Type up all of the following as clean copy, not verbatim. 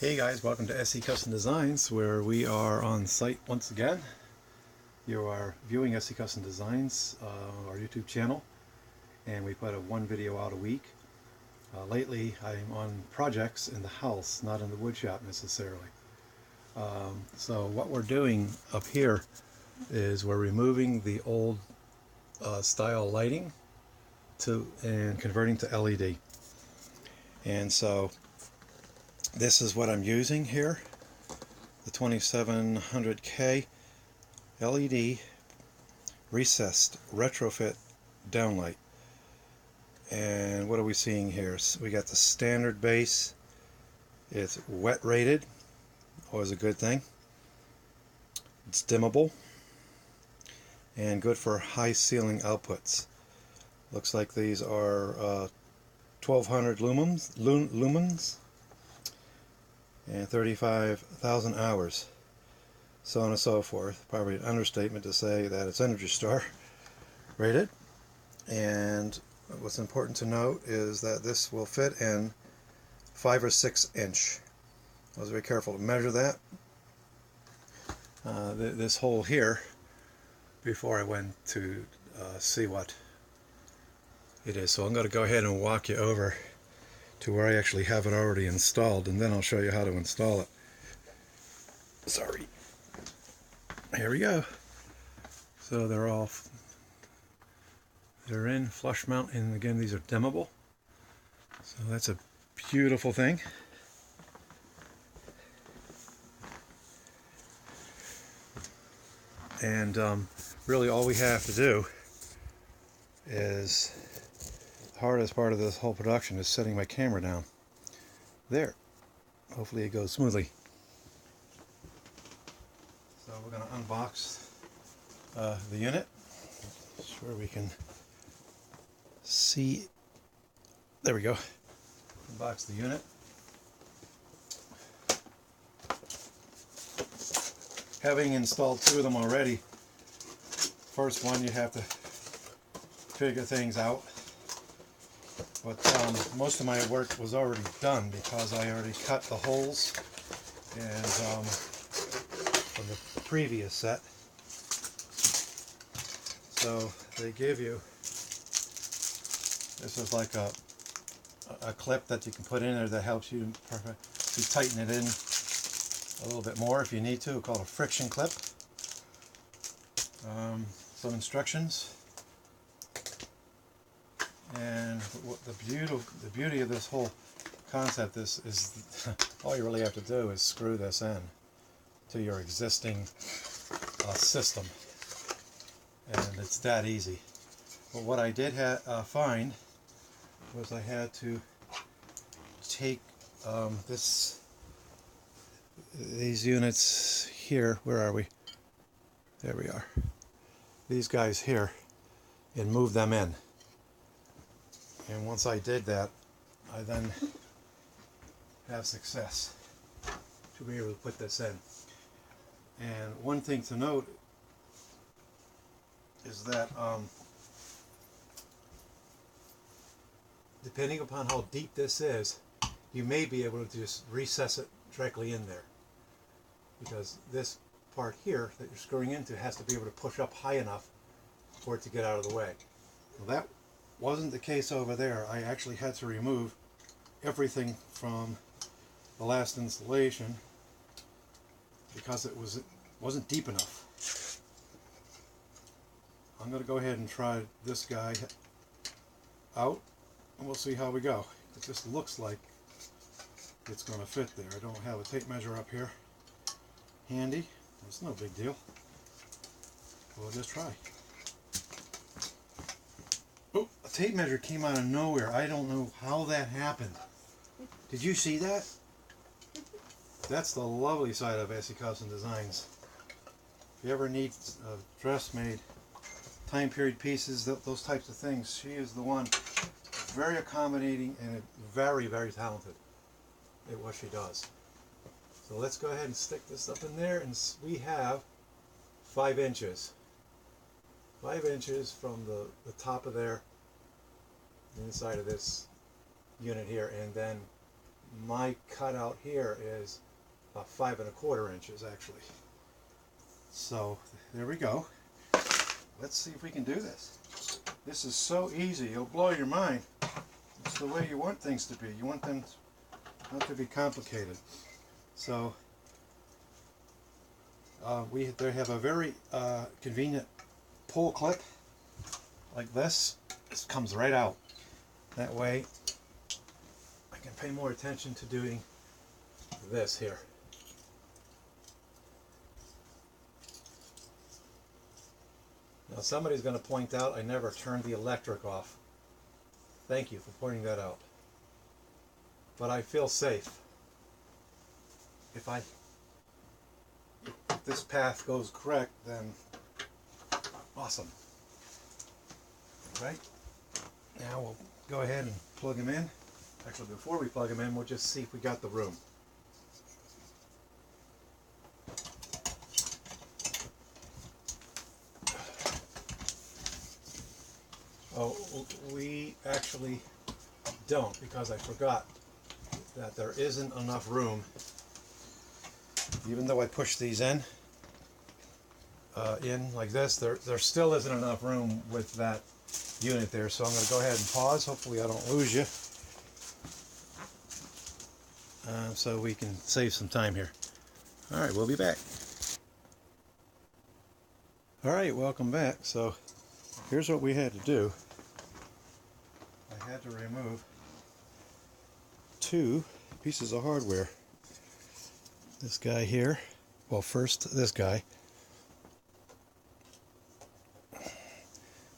Hey guys, welcome to SE Custom Designs, where we are on site once again. You are viewing SE Custom Designs, our YouTube channel, and we put one video out a week. Lately I'm on projects in the house, not in the wood shop necessarily. So what we're doing up here is we're removing the old style lighting and converting to LED. And so this is what I'm using here, the 2700K LED recessed Retrofit Downlight. And what are we seeing here? So we got the standard base. It's wet rated, always a good thing. It's dimmable and good for high ceiling outputs. Looks like these are 1200 lumens and 35,000 hours, so on and so forth. Probably an understatement to say that it's Energy Star rated. And what's important to note is that this will fit in 5 or 6 inch. I was very careful to measure that. This hole here, before I went to see what it is. So I'm going to go ahead and walk you over to where I actually have it already installed, and then I'll show you how to install it. Sorry. Here we go. So they're in flush mount, and again these are dimmable. So that's a beautiful thing. And really all we have to do is, hardest part of this whole production is setting my camera down. There. Hopefully it goes smoothly. So we're going to unbox the unit. Sure we can see. There we go. Unbox the unit. Having installed 2 of them already, first one you have to figure things out. But most of my work was already done because I already cut the holes and from the previous set. So they give you, this is like a clip that you can put in there that helps you to tighten it in a little bit more if you need to. It's called a friction clip. Some instructions. And the beauty of this whole concept is all you really have to do is screw this in to your existing system, and it's that easy. But what I did find was I had to take these units here. Where are we? There we are. These guys here, and move them in. And once I did that, I then have success to be able to put this in. And one thing to note is that depending upon how deep this is, you may be able to just recess it directly in there, because this part here that you're screwing into has to be able to push up high enough for it to get out of the way. Well, that wasn't the case over there. I actually had to remove everything from the last installation because it wasn't deep enough. I'm going to go ahead and try this guy out, and we'll see how we go. It just looks like it's going to fit there. I don't have a tape measure up here handy. It's no big deal. We'll just try. Oh, a tape measure came out of nowhere. I don't know how that happened. Did you see that? That's the lovely side of SE Custom Designs. If you ever need dress made, time period pieces, those types of things, she is the one. Very accommodating and very, very talented at what she does. So let's go ahead and stick this up in there, and we have 5 inches. 5 inches from the top of there, the inside of this unit here, and then my cutout here is 5 1/4 inches actually. So there we go. Let's see if we can do this. This is so easy, it'll blow your mind. It's the way you want things to be. You want them not to be complicated. So they have a very convenient pull clip like this. This comes right out. That way I can pay more attention to doing this here. Now somebody's going to point out I never turned the electric off. Thank you for pointing that out. But I feel safe. If this path goes correct, then awesome. Right? Now we'll go ahead and plug them in. Actually, before we plug them in, we'll just see if we got the room. Oh, we actually don't, because I forgot that there isn't enough room. Even though I push these in like this, there still isn't enough room with that unit there. So I'm going to go ahead and pause. Hopefully I don't lose you. So we can save some time here. Alright, we'll be back. Alright, welcome back. So here's what we had to do. I had to remove 2 pieces of hardware. This guy here, well, first this guy,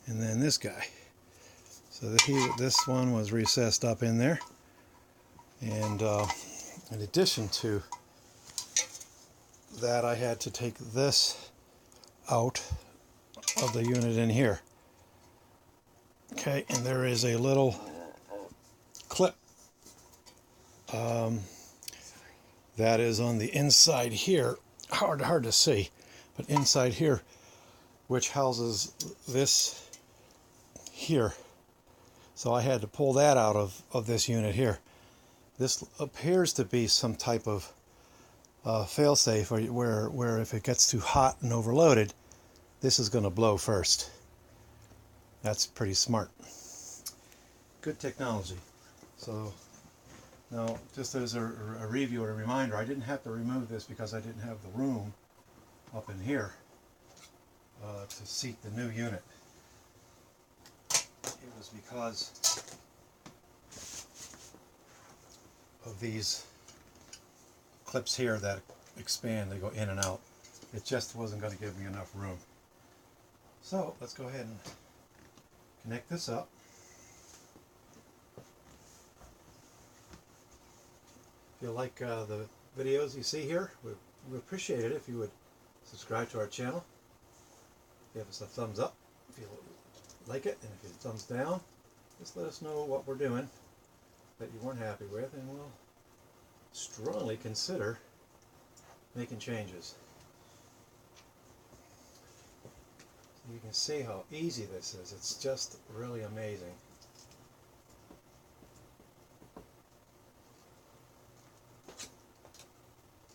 and then this guy. So this one was recessed up in there, and in addition to that, I had to take this out of the unit in here. Okay, and there is a little clip that is on the inside here, hard to see, but inside here, which houses this here. So I had to pull that out of this unit here. This appears to be some type of failsafe where if it gets too hot and overloaded, this is going to blow first. That's pretty smart. Good technology. So now, just as a review or a reminder, I didn't have to remove this because I didn't have the room up in here to seat the new unit. It was because of these clips here that expand, they go in and out. It just wasn't going to give me enough room. So let's go ahead and connect this up. If you like the videos you see here, we appreciate it if you would subscribe to our channel. Give us a thumbs up if you like it, and if you thumbs down, just let us know what we're doing that you weren't happy with, and we'll strongly consider making changes. You can see how easy this is. It's just really amazing.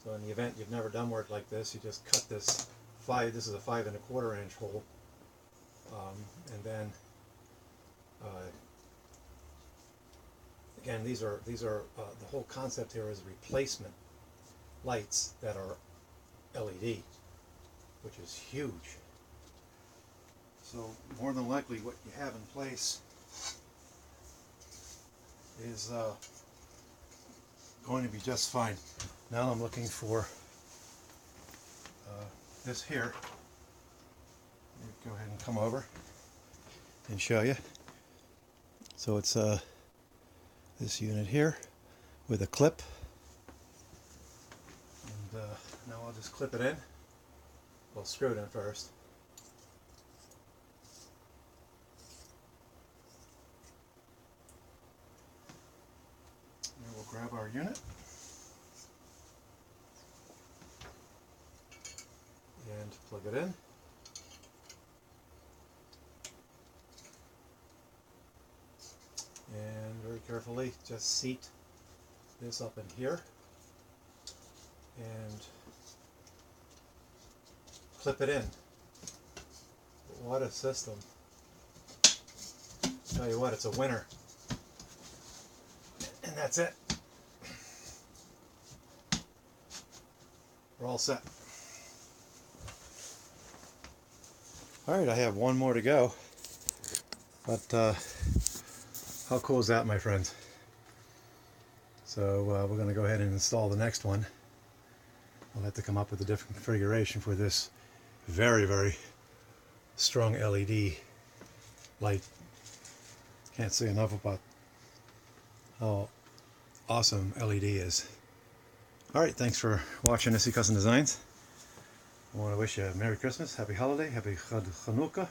So in the event you've never done work like this, you just cut this this is a 5 1/4 inch hole, and then again, these are the whole concept here is replacement lights that are LED, which is huge. So more than likely what you have in place is going to be just fine. Now I'm looking for this here. Go ahead and come over and show you. So it's this unit here with a clip, and now I'll just clip it in. Well, screw it in first. And we'll grab our unit and plug it in. And very carefully just seat this up in here and clip it in. What a system. Tell you what, it's a winner. And that's it. We're all set. Alright, I have one more to go. But how cool is that, my friends? So we're going to go ahead and install the next one. I'll have to come up with a different configuration for this very, very strong LED light. Can't say enough about how awesome LED is. Alright, thanks for watching SE Custom Designs. I want to wish you a Merry Christmas, Happy Holiday, Happy Chanukah,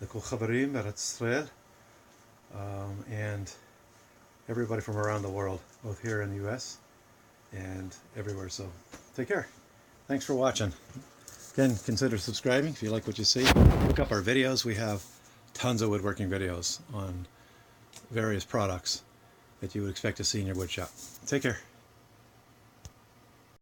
L'kol Chaverim Eretz Israel, and everybody from around the world, both here in the US and everywhere. So take care. Thanks for watching. Again, consider subscribing if you like what you see. Look up our videos. We have tons of woodworking videos on various products that you would expect to see in your wood shop. Take care.